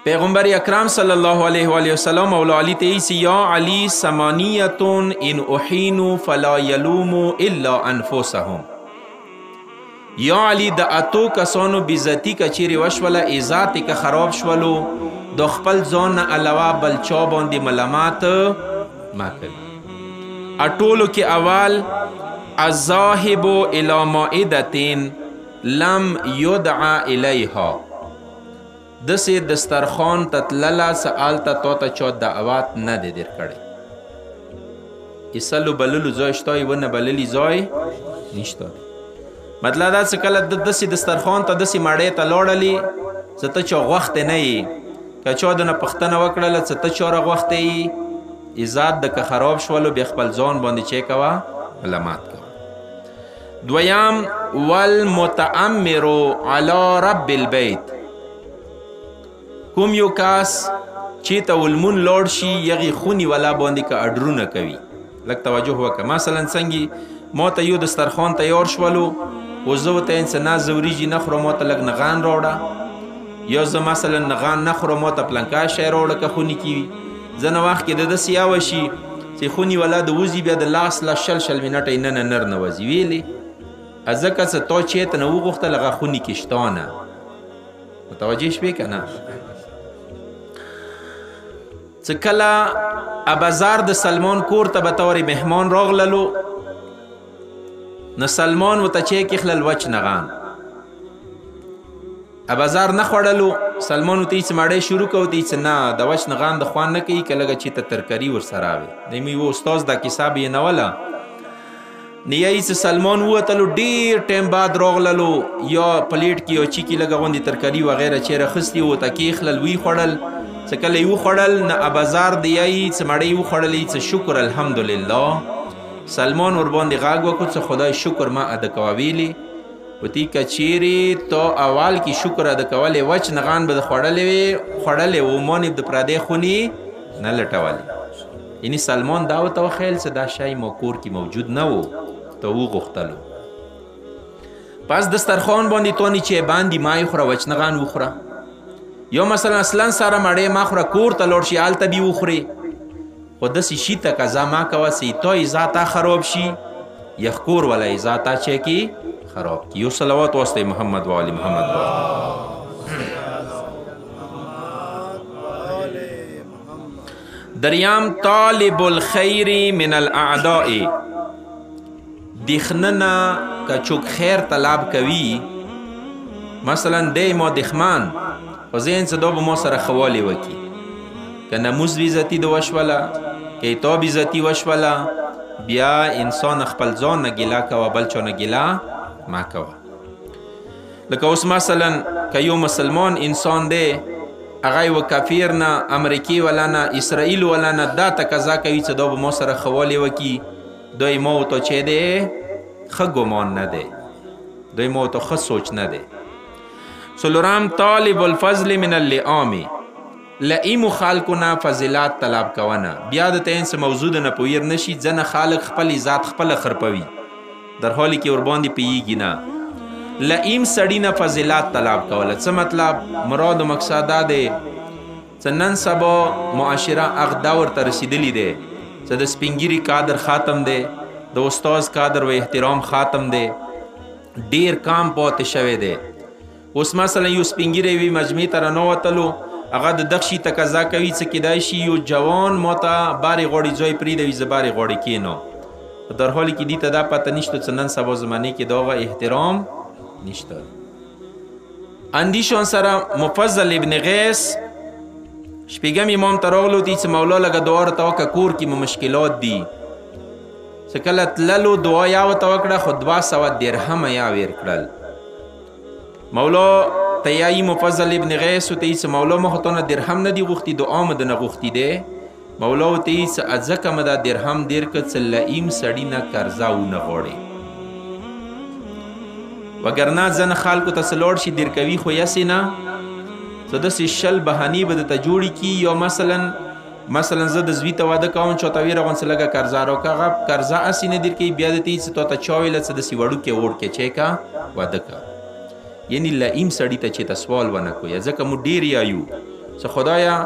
پیغمبر اکرم صلی الله علیه و آله وسلم مولا علی ته ایسی یا علی ثمانیتون ان احینوا فلا یلوموا الا انفسهم. یا علی د اتو کسانو بیزتی که چیرې وشوله عزت که خراب شولو د خپل ځان نه علاوه بل چا باندې ملامت ما کوي. اټولو کې اول الذاهب الی مائدة لم یدع الیها، دسې دسترخوان ته تلله سآل ته تا ته چا دعوت نه دی در کړی. ایسلو بللو ځای شته یې ونه بللي ځای نشته. مطلب دا څه کله داسې دسترخوان ته داسې مړۍ ته لاړلې څه ته چا غوښتی نه یې، که چا دنه پوښتنه وکړله څه ته چا راغوښتی یې، عزت د که خراب شولو بیا خپل ځان باندې چی کوه ملامت کوه. دویم والمتأمر علی رب البیت، کوم یو کس چې ته ولمون لاړ شي یغې خونې والا باندې که اډرونه کوي. لږ توجه وکړه. مثلا څنګه ما ته یو دسترخوان تیار شولو و زه ورته یم چې نه زه وریجې نه خورم ما ته لږ نغان راوړه، یا زه مثلا نغان نه خورم ما ته پلنکا شی راوړه که خونې کې وي. ځینې وخت کې د داسې یوه شي چې خونې والا د وځي بیا د لاس شل منټه یې نه نر نه وځي ویلې ځکه څه تا چېرته نه وغوښتل هغه خونې کې شته نه. متوجه شوې که نه؟ څه کله ابازار د سلمان کور ته به تورې مهمان راغللو نو سلمان ورته چې کېښلل وچ نغان، ابازار نه خوړلو. سلمان ورته یې څه مړۍ شروع کړه ورته یې څه نه د وچ نغان د خوند نه کوي که لږه چېرته ترکاري ورسره وي. د یو استاز دا کیسه به یې نوله نو یا یې څه سلمان ووتلو ډېر ټایم بعد راغللو یا پلیټ کې یو چیکي لږه غوندې ترکاري وغیره چې راخیستي ورته کېښلل ویې خوړل. څه کله یې وخوړل نه ابازار دی یا یې څه مړۍ وخوړلې څه شکر الحمدلله. سلمان ورباندې غږ وکړو څه خدای شکر ما ادا کوه ویلې وتی که چیرې تا اول کې شکر ادا کولی وچ نغان به د خوړلی و ما نه د پردی خونې نه لټولی. یعنې سلمان دا ورته وښیل چې دا شی ما کور کې موجود نه و ته وغوښتلو. پس دسترخوان باندې تو نیچې باندې ما یې خوره وچ نغان وخوره، یا مثلا اصلا سره مړۍ ما خوره کور ته لاړ شي هلته بې وخورې. خو داسې شي ته قضا ما کوه چې تا عزت خراب شي یخ کور والا عزت چی کی خراب کی. یو صلوات واسطه محمد و آل محمد و دریام طالب الخیر من الاعداء، دخننا که چوک خیر طلب کوي. مثلا دی ما دخمان و زین صدا به ما سره خوالی وکی که نموز بیزتی دو وشولا که تا بیزتی وشولا بیا انسان خپل ځان نه ګیله کوه بل چا نه ګیله ما کوه. لکه اوس مثلا که یو مسلمان انسان دی هغه یو کافر نه امریکې والا نه اسرائیل والا نه دا تقاضا کوي چې دا به ما سره ښه وکړي، دوی ما ورته چې دی ښه ګمان نه دی، دوی ما ورته ښه سوچ نه دی. څلورم طالب الفضل من اللئام، لئیمو خلکو نه فضیلت طلب کوونه. بیا د ته انس موضوع نه پویر نشي ځنه خالق خپل ذات خپل خرپوي در حالی کې ورباندې پیږي نه. لئیم سړی نه فضیلت طلب کوله څه مطلب؟ مراد و مقصد دا دی چې نن سبا معاشره هغه دور ته رسیدلی دی چې د سپینګیري قادر ختم دی، د استاز قادر و احترام ختم دی، ډیر کام پاتې شوی دی. اوس مثلا یو سپینګیری وي مجمع ته رانوتلو هغه د دغ شي تقاضا کوي څه کیدای شي یو جوان ما ته بارې غوړې ځای پرېږدوي زه بارې غوړې کښېنو، در حالی کې دې ته دا پته نشته چې نن سبا زمانې کې د هغه احترام نشته. اندیشان سره مفضل ابن غیث شپږم امام ته راغلو تی چې مولا لږه دعا راته وکړه کور کې مو مشکلات دي. چې کله تللو دعا یا ورته وکړه خو 200 درهمه یا ویر کړل. مولا تیایی مفضل ابن غیث ته یې چې مولا ما خو تا نه درهم نه دي غوښتي دعا مې دنه غوښتي دی. مولا ورته یې چې ځکه مې دا درهم دیر کړ چې لئیم سړي نه قرضه ونه غواړې، وګرنه ځنه خلکو ته څه لاړ شي دیر کوي خو یسې نه څه داسې شل بهانې به درته جوړې کي. یا مثلا زه د زوی ته واده کوم چا ته ویې راغونډ څه لږه قرضه راکړه، هغه قرضه هسې نه دیر کوي بیا درته یې چې تا ته چا ویله څه داسې وړوکی وړکې چی که واده که. یعنی لئیم سړي ته چې ته سوال ونه کوې ځکه موږ ډېر یایو څه خدایا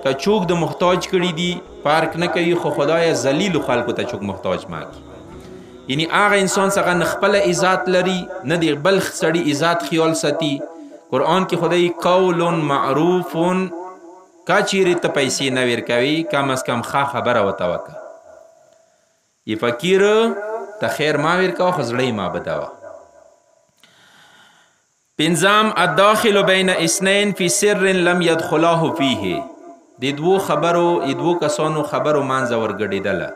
که چوک د محتاج کړي دي پارک نه کوي، خو خدایا ذلیلو خلکو ته چوک محتاج ما کی. یعنی هغه انسان څنګه نه خپله عزت لري نه د بل سړي عزت خیال ساتي. قرآن کې خدای قول معروف کا چیرې ته پیسې نه ورکوي کم از کم ښه خبره ورته وکړه. ی فقیر ته خیر ما ورکوه خو زړه یې ما بدوه. پنځم الداخل بین اثنین فی سر لم یدخلاه فیه، د دوو کسانو خبرو منځه ورګډېدله.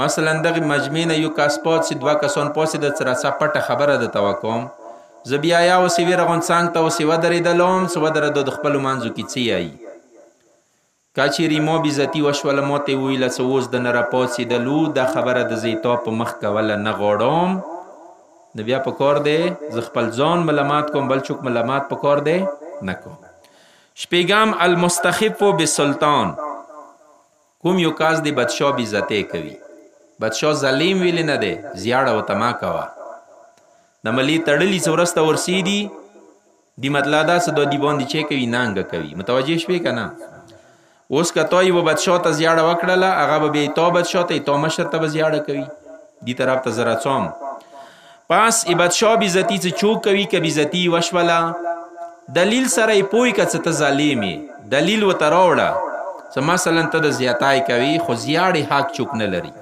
مثلا دغه مجمع نه یو کس پاتې، دوه کسان پاسېده څه راڅه پټه خبره درته وکړم، زه بیا یوسې ویره غوند څنګ ته اوسې ودرېدلم، څه ودرېده د خپلو منځو کې څه یایي. که چیرې ما بېزتي وشوله ما ته یې وویله څه اوس د نه راپاڅېدلو دا خبره د زه تا په مخ کوله نه غواړم، نو بیا په کار دی زه خپل ځان ملامت کوم، بل څوک ملامت په کار دی نه کوم. شپږم المستخف بالسلطان، کوم یو کس د بادشاه بېزتۍ کوي، بادشاه ظالم ویلې نه دی زیاړه ورته مه کوه، د ملي تړلي څه ورسته ورسېدي د مطلب دا څه دا دي باندې چې کوي ننګه کوي. متوجه شوې که نه؟ اوس که تا یوه بادشاه ته زیاړه وکړله هغه به بیا تا بادشاه ته تا مشر ته به زیاړه کوي. دې طرف ته زه راڅوم. پس ای بادشاه بېزتي څه چوک کوي که بېزتي وشوله دلیل سره یې پوی که څه ته ظالم یې، دلیل ورته راوړه څه مثلا ته د زیاتی کوي خو زیاړې حق چوک نه لري.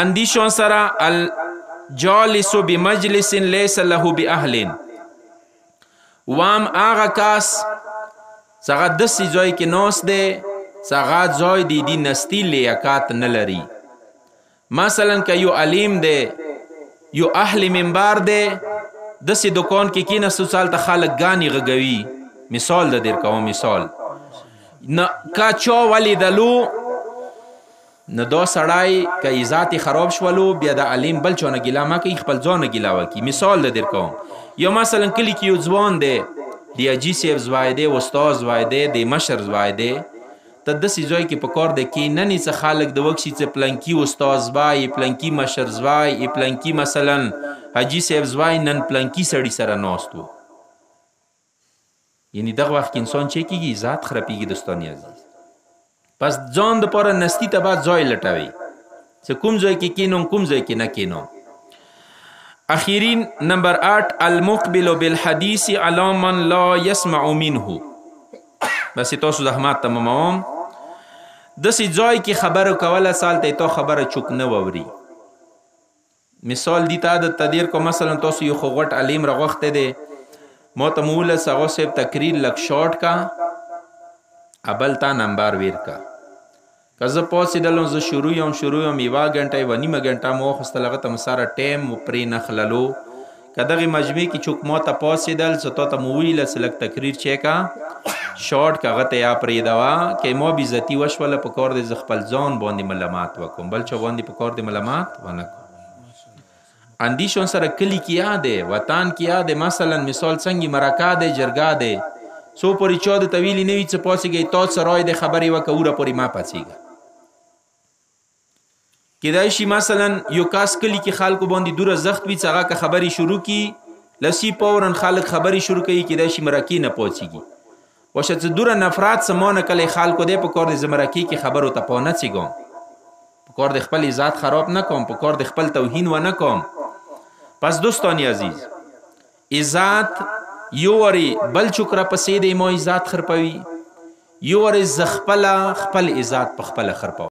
اندیشون سره الجالس بمجلس لیس له باهل، وام هغه کس څه هغه داسې ځای کې ناست دی څه هغه ځای د دې نستي لیاقت نه لري. مثلا که یو علیم دی یو اهل منبر دی داسې دکان کې کېناستو څه هلته خلک ګانې غږوي، مثال د در کوم مثال نه که چا ولیدلو نو دا سړی که عزت یې خراب شولو بیا د علیم بل چا نه ګیله مه کوي، خپل ځان نه ګیله وکړي. مثال د در کوم یا مثلا کلي کې یو ځوان دی د حاجي صاحب زوی دی، استاد زوی دی، د مشر زوی دی، ته داسې ځای کې په کار دی کېننې څه خلک د وکشي څه پلنکي استاد زوی، پلنکي مشر زوی، پلنکي مثلا حاجي صاحب زوی نن پلنکي سړي سره ناست و. یعنی دغه وخت کې انسان چې کېږي عزت خرابېږي. دوستان عزیز پس ځان دپاره نستي ته باید ځای لټوي، څه کوم ځای کې کېنم کوم ځای کې نه کېنم. اخیرین نمبر 8 المقبل بالحدیث علی من لا یسمع منه، بس تاسو زحمت تماموم. داسې ځای کې خبره کوله سالته تا خبره چوک نه ووري. مثال دی تا د تدیر کو مثلا تاسو یو خو غټ علیم راغوښتی دی ما ته مو وویل هغه صاحب تقریر لږ شارټ کا ابل تا نمبر ویر کا. که زه پاڅېدلم زه شروع یم یوه ګنټه یوه نیمه ګنټه مو واخیستل هغه ته مو سره ټایم مو پرې نه خللو. که دغې مجمع کې چوک ما ته پاڅېدل څه تا ته مو وویله څه لږ تقریر چې کا شارټ که هغه ته یا پرېږدوه. که ما بېزتي وشوله په کار دی زه خپل ځان باندې ملامت وکړم، بل چا باندې په کار دی ملامت ونه کړم. اندیشون سره کلی کې یاد دی، وطن کې یاد دی، مثلا مثال څنګه مرکه دی جرګه دی څو پورې چا د طویلې نه وي څه پاڅېږئ تا څه رای دی خبرې وکړه وره پورې ما پاڅېږه. کیدای شي مثلا یو کس کلی کې خلکو باندې دوره زخت وي څه هغه که خبرې شروع کړي لسی فورا خلک خبرې شروع کوي کیدای شي مرکې نه پاڅېږي. واشه څه دوره نفرت څه ما نه کلی خلکو دی په کار د زه مرکې کې خبرو ته پا نه څېږم، په کار د خپل عزت خراب نه کوم، په کار د خپل توهین ونه کوم. پس دوستان عزیز عزت یو وری بل چوک را پسې دی ما عزت خرپوي، یو وری زه خپل عزت په خپله خرپوم.